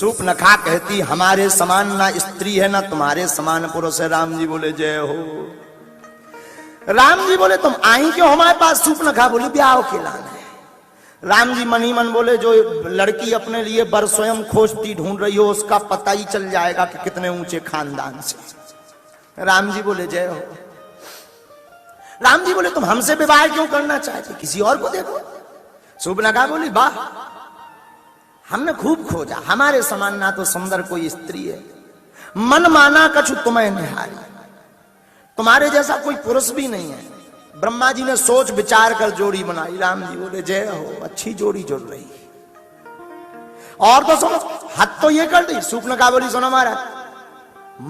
सूर्पनखा कहती हमारे समान ना स्त्री है ना तुम्हारे समान पुरुष है। राम जी बोले जय हो। राम जी बोले तुम आई क्यों हमारे पास? सूर्पनखा बोली ब्याह के लाना है। राम जी मनी मन बोले जो लड़की अपने लिए बर स्वयं खोजती ढूंढ रही हो उसका पता ही चल जाएगा कि कितने ऊंचे खानदान से। राम जी बोले जय हो। राम जी बोले तुम हमसे विवाह क्यों करना चाहते? किसी और को देखो। सूर्पनखा बोली वाह, हमने खूब खोजा, हमारे समान ना तो सुंदर कोई स्त्री है, मन माना कछु तुम्हें निहारी, तुम्हारे जैसा कोई पुरुष भी नहीं है। ब्रह्मा जी ने सोच विचार कर जोड़ी बनाई। राम जी बोले जय हो, अच्छी जोड़ी जुड़ रही। और तो सुनो, हद तो ये कर दी। सूर्पनखा बोली सुनो महाराज,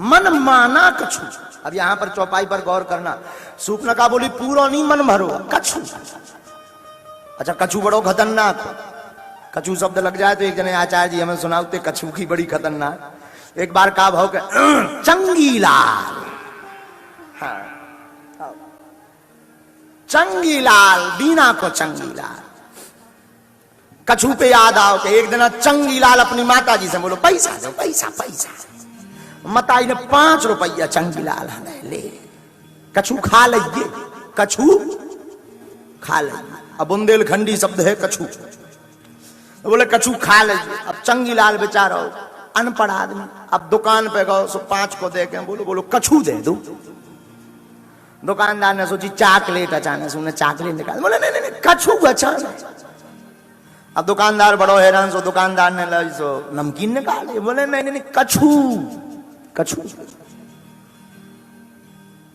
मन माना कछु। अब यहां पर चौपाई पर गौर करना। सूर्पनखा बोली पूरा नहीं मन भरो, कछु। अच्छा, कछु बड़ो खतरनाक। कछु शब्द लग जाए तो एक जने आचार्य जी हमें सुनाते कछु की बड़ी खतरनाक। एक बार का भाव के चंगीलाल, हाँ चंगीलाल, बीना को चंगीलाल। कछु पे याद आओ कि एक दिन चंगीलाल अपनी माता जी से बोलो पैसा दो, पैसा पैसा। माताई ने 5 रुपया चंगीलाल हमें ले, कछु खा लीजिए, कछु खा लीजिए। अब बुंदेलखंडी शब्द है कछु, तो बोले कछु खा लीजिए। अब चंगीलाल बेचारा अनपढ़ आदमी, अब दुकान पे गो सो 5 को दे के बोलो कछु दे दो। दुकानदार ने सोची चॉकलेट, अचानक से उन्हें चॉकलेट निकाल, बोले नहीं नहीं कछु अचानक। अब दुकानदार बड़ो हैरान, सो दुकानदार ने लाई सो नमकीन निकाले, बोले नहीं नहीं कछु कछु।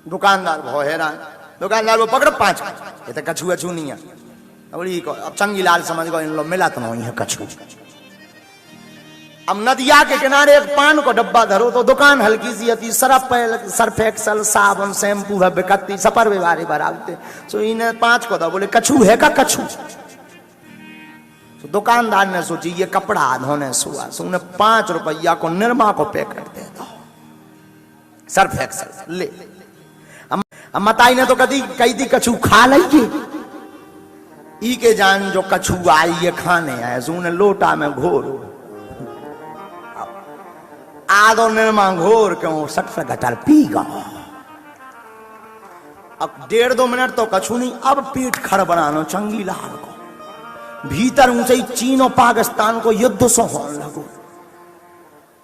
दुकानदार बहुत हैरान, दुकानदार वो पकड़ो 5, ये तो कछु अछू नहीं है। अब चंगीलाल समझ गए इन लोग मिला तो नहीं है कछु। अब नदिया के किनारे एक पान को डब्बा धरो तो दुकान हल्की सी आती, सर्फ एक्सल साबुन शैम्पू है बिकती, सपर व्यवहार बराबते। सो इन्हें 5 को दो, बोले कछु है का कछु। तो दुकानदार ने सोची ये कपड़ा धोने सुआ, सो उन्हें 5 रुपया को निरमा को पैकेट दे दो, सर्फ एक्सल ले। अब मताई ने तो कही थी कछु खा लीजिए। ई के जान जो कछु आई ये खाने आए, सो उन्हें लोटा में घोर आधो निरमा घोर क्यों सट गटर पी गो। अब 1.5-2 मिनट तो कछु नहीं, अब पेट खड़ बनानो चंगीलाल को। भीतर ऊंचे चीन और पाकिस्तान को युद्ध सो होने लगो।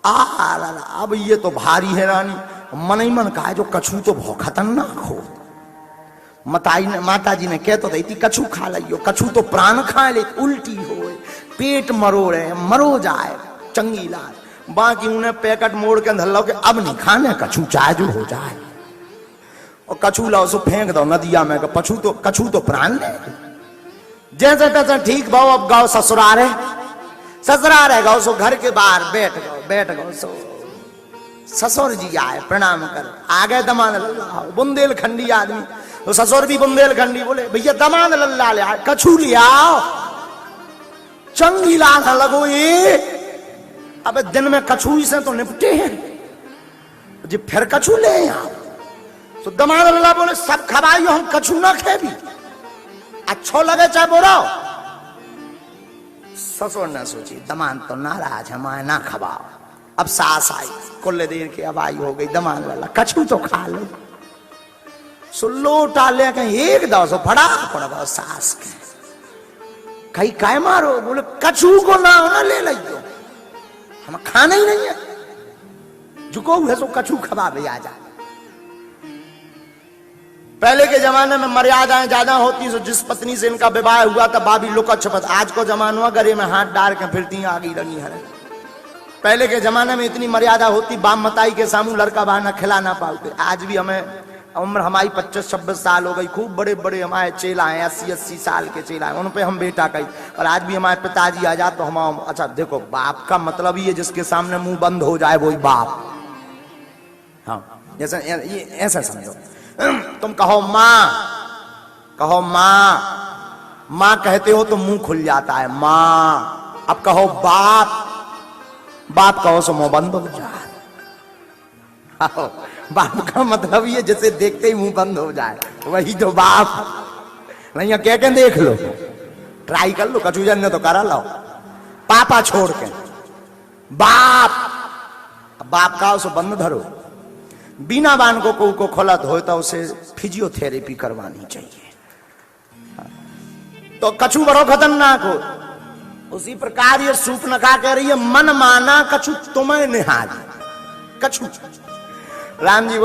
अब ये तो भारी हैरानी, मन ही मन कहा जो कछु तो बहुत खतरनाक हो। माता जी ने कह तो रही थी कछु खा लियो, कछु तो प्राण खा ले, उल्टी हो पेट मरोड़े मरो जाए चंगीलाल। बाकी उन्हें पैकेट मोड़ के अंदर लो के अब नहीं खाने कछु, चाहे जो हो जाए। और कछु लाओ सो फेंक दो नदिया में, कछु तो प्राण ले। जैसे तैसे ठीक भाव अब गाओ ससुरारे, ससुरारे गाओ सो घर के बाहर बैठ गो सो ससुर जी आए प्रणाम कर। आगे दमाद लल्ला, बुंदेलखंडी आदमी, तो ससुर भी बुंदेलखंडी, बोले भैया दमाद लल्ला ले आओ, कछु ले आओ। चंगीलाल लगो ये अब दिन में कछु से तो निपटे हैं जी, फिर कछु ले आओ। तो दमाद लल्ला बोले सब खवाइयो, हम कछु ना खे भी, अच्छो लगे चाहे बोलो। ससुर ने सोची दमाद तो नाराज है, माए ना खवाओ। अब सास आई, कुल्ले देर की अब आई हो गई, दमाद लल्ला कछु तो खा लो। सो लोटा ले कहीं एक दो सो फड़ा पड़ गो सास के, कहीं काय मारो, बोले कछु को ना ले लियो, हम खाना ही नहीं है, झुको है सो कछु खबा भी आ जा। पहले के जमाने में मर्यादाएं ज्यादा होती, सो जिस पत्नी से इनका विवाह हुआ था बाबी लुका छपत। आज को जमाना गले में हाथ डाल के फिरती आगी लगी है। पहले के जमाने में इतनी मर्यादा होती, बाप मताई के सामू लड़का बाहर ना खिला ना पाते। आज भी हमें उम्र हमारी 25-26 साल हो गई, खूब बड़े बड़े हमारे चेला हैं, 80-80 साल के चेला हैं, उन पे हम बेटा कही। और आज भी हमारे पिताजी आ जाते तो हम, अच्छा देखो बाप का मतलब ही है जिसके सामने मुंह बंद हो जाए वही बाप। हाँ जैसे ये ऐसा समझो, तुम कहो माँ कहते हो तो मुंह खुल जाता है माँ। अब कहो बाप कहो सो मुंह बंद हो जाए। बाप का मतलब ये जिसे देखते ही मुंह बंद हो जाए वही तो बाप। नहीं कह के देख लो, ट्राई कर लो, कचूजन ने तो करा लो। पापा छोड़ के बाप का उसे बंद धरो, बिना बान को खोला धो तो उसे फिजियोथेरेपी करवानी चाहिए। तो कछु बड़ो खतरनाक हो। उसी प्रकार ये सूर्पनखा कह रही है मन माना कछु तुम्हें निहाल। कछु राम जी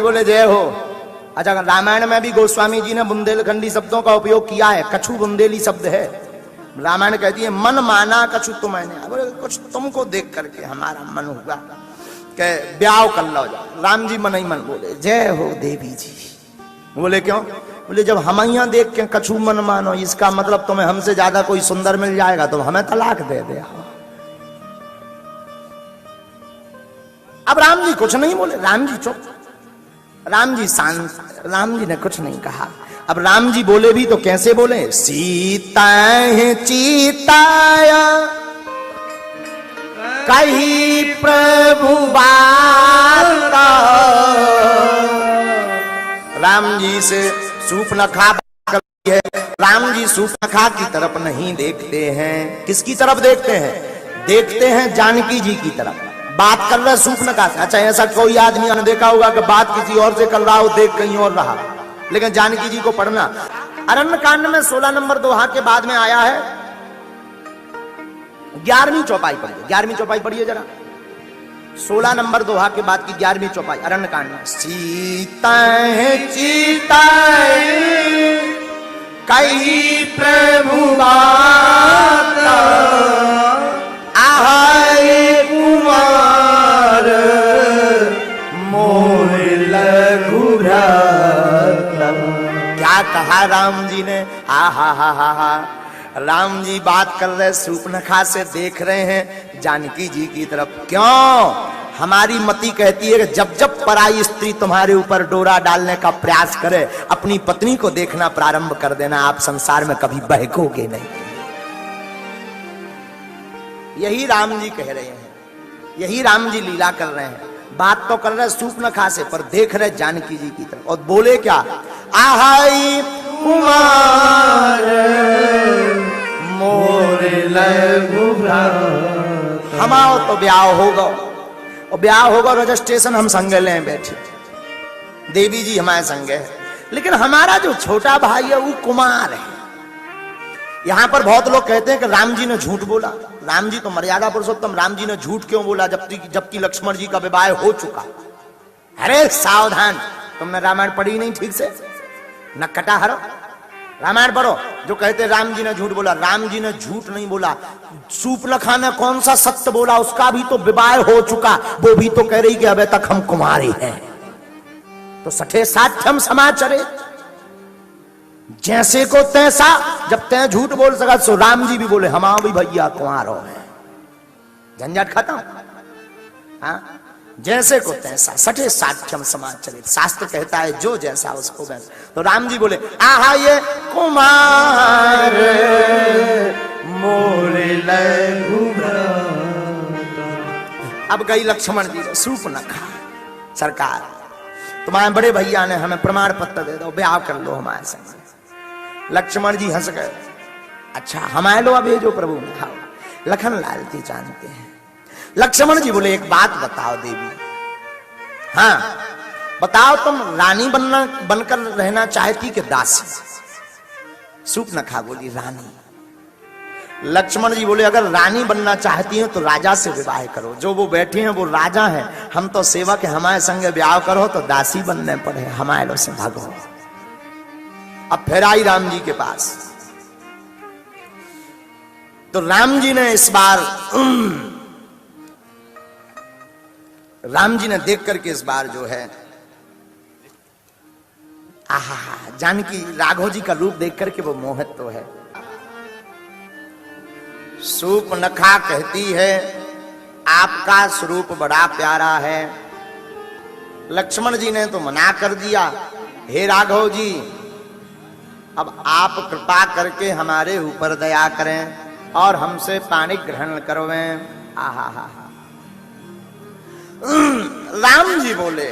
बोले जय हो। अच्छा, रामायण में भी गोस्वामी जी ने बुंदेलखंडी शब्दों का उपयोग किया है। कछु बुंदेली शब्द है। रामायण कहती है मन माना कछु तुम्हें निहाल। बोले कुछ तुमको देख करके हमारा मन हुआ कि ब्याह कर लो जाओ। राम जी मन ही मन बोले जय हो देवी जी। बोले क्यों? बोले जब हम यहाँ देख के कछु मन मानो, इसका मतलब तुम्हें हमसे ज्यादा कोई सुंदर मिल जाएगा तो हमें तलाक दे दे। अब राम जी कुछ नहीं बोले, राम जी चुप, राम जी शांत, राम जी ने कुछ नहीं कहा। अब राम जी बोले भी तो कैसे बोले? सीता चीताया कही प्रभु बाता। राम जी से सूर्पनखा है। राम जी सूर्पनखा की तरफ नहीं देखते हैं। किसकी तरफ देखते हैं? देखते हैं जानकी जी की तरफ। बात कर रहे सूर्पनखा से। अच्छा, ऐसा कोई आदमी ने देखा होगा कि बात किसी और से कर रहा हो, देख कहीं और रहा, लेकिन जानकी जी को पढ़ना। अरण्य कांड में 16 नंबर दोहा के बाद में आया है 11वीं चौपाई पढ़िए। 11वीं चौपाई पढ़िए जरा। 16 नंबर दोहा के बाद की 11वीं चौपाई अरण्य कांड में। सीता चीता कई प्रभु बाता आहाय कुमार मोर लघु भ्राता। क्या कहा राम जी ने? हा। राम जी बात कर रहे सूर्पनखा से, देख रहे हैं जानकी जी की तरफ। क्यों? हमारी मति कहती है कि जब जब पराई स्त्री तुम्हारे ऊपर डोरा डालने का प्रयास करे, अपनी पत्नी को देखना प्रारंभ कर देना, आप संसार में कभी बहकोगे नहीं। यही राम जी कह रहे हैं, यही राम जी लीला कर रहे हैं। बात तो कर रहे सूर्पनखा से, पर देख रहे जानकी जी की तरफ। और बोले क्या? आहाई कुमार मोर लघु भ्राता। हम आओ तो ब्याह होगा, और ब्याह होगा रजिस्ट्रेशन हम संग ले बैठे, देवी जी हमारे संग है, लेकिन हमारा जो छोटा भाई है वो कुमार है। यहां पर बहुत लोग कहते हैं कि राम जी ने झूठ बोला। राम जी तो मर्यादा पुरुषोत्तम, राम जी ने झूठ क्यों बोला जबकि लक्ष्मण जी का विवाह हो चुका? अरे सावधान, तुमने रामायण पढ़ी नहीं ठीक से, न कटा हरो। रामायण पढ़ो। जो कहते राम जी ने झूठ बोला, राम जी ने झूठ नहीं बोला। सूर्पनखा ने कौन सा सत्य बोला? उसका भी तो विवाह हो चुका, वो भी तो कह रही कि अबे तक हम कुमारी हैं। तो सठे साठ्यम समाचरे, जैसे को तैसा। जब तै झूठ बोल सका सो राम जी भी बोले हम भी भैया कुंवारो हैं, झंझट खत्म। हाँ, जैसे को तैसा, सठे साठ्यम समाचरित। शास्त्र कहता है जो जैसा उसको वैसा। तो राम जी बोले आहा ये कुमार मोर लघु भ्राता। अब गई लक्ष्मण जी से सूर्पनखा, सरकार तुम्हारे बड़े भैया ने हमें प्रमाण पत्र दे दो, ब्याह कर लो हमारे संग। लक्ष्मण जी हंस गए। अच्छा हमारे लो अब जो प्रभु ने खाओ। लखन लाल जी जानते हैं। लक्ष्मण जी बोले एक बात बताओ देवी, हाँ बताओ तुम रानी बनकर रहना चाहती कि दासी? सूर्पनखा बोली रानी। लक्ष्मण जी बोले अगर रानी बनना चाहती हैं तो राजा से विवाह करो, जो वो बैठे हैं वो राजा हैं, हम तो सेवक हैं, हमारे संग ब्याह करो तो दासी बनने पड़े, हमारे लो से भागो। अब फिर आई राम जी के पास, तो राम जी ने इस बार राम जी ने देख करके इस बार जो है आहा जानकी राघव जी का रूप देख करके वो मोहित तो है। सूर्पनखा कहती है आपका स्वरूप बड़ा प्यारा है। लक्ष्मण जी ने तो मना कर दिया, हे राघव जी अब आप कृपा करके हमारे ऊपर दया करें और हमसे पानी ग्रहण करवें। आहा हा राम जी बोले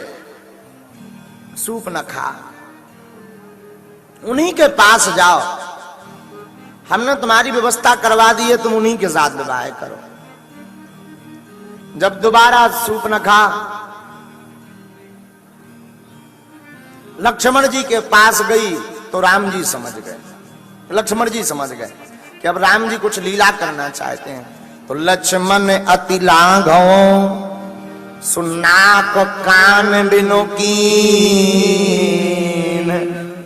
सूर्पनखा उन्हीं के पास जाओ, हमने तुम्हारी व्यवस्था करवा दी है, तुम उन्हीं के साथ विवाह करो। जब दोबारा सूर्पनखा लक्ष्मण जी के पास गई तो राम जी समझ गए, लक्ष्मण जी समझ गए कि अब राम जी कुछ लीला करना चाहते हैं। तो लक्ष्मण अति लाघव सुनाक कान बिनु कीन,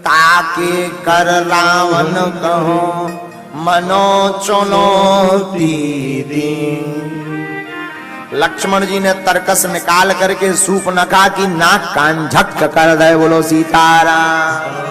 ताके कर रावण कहो मनो चुनौती दीन। लक्ष्मण जी ने तरकस निकाल करके सूर्पनखा की नाक कान झटक कर दे। बोलो सीताराम।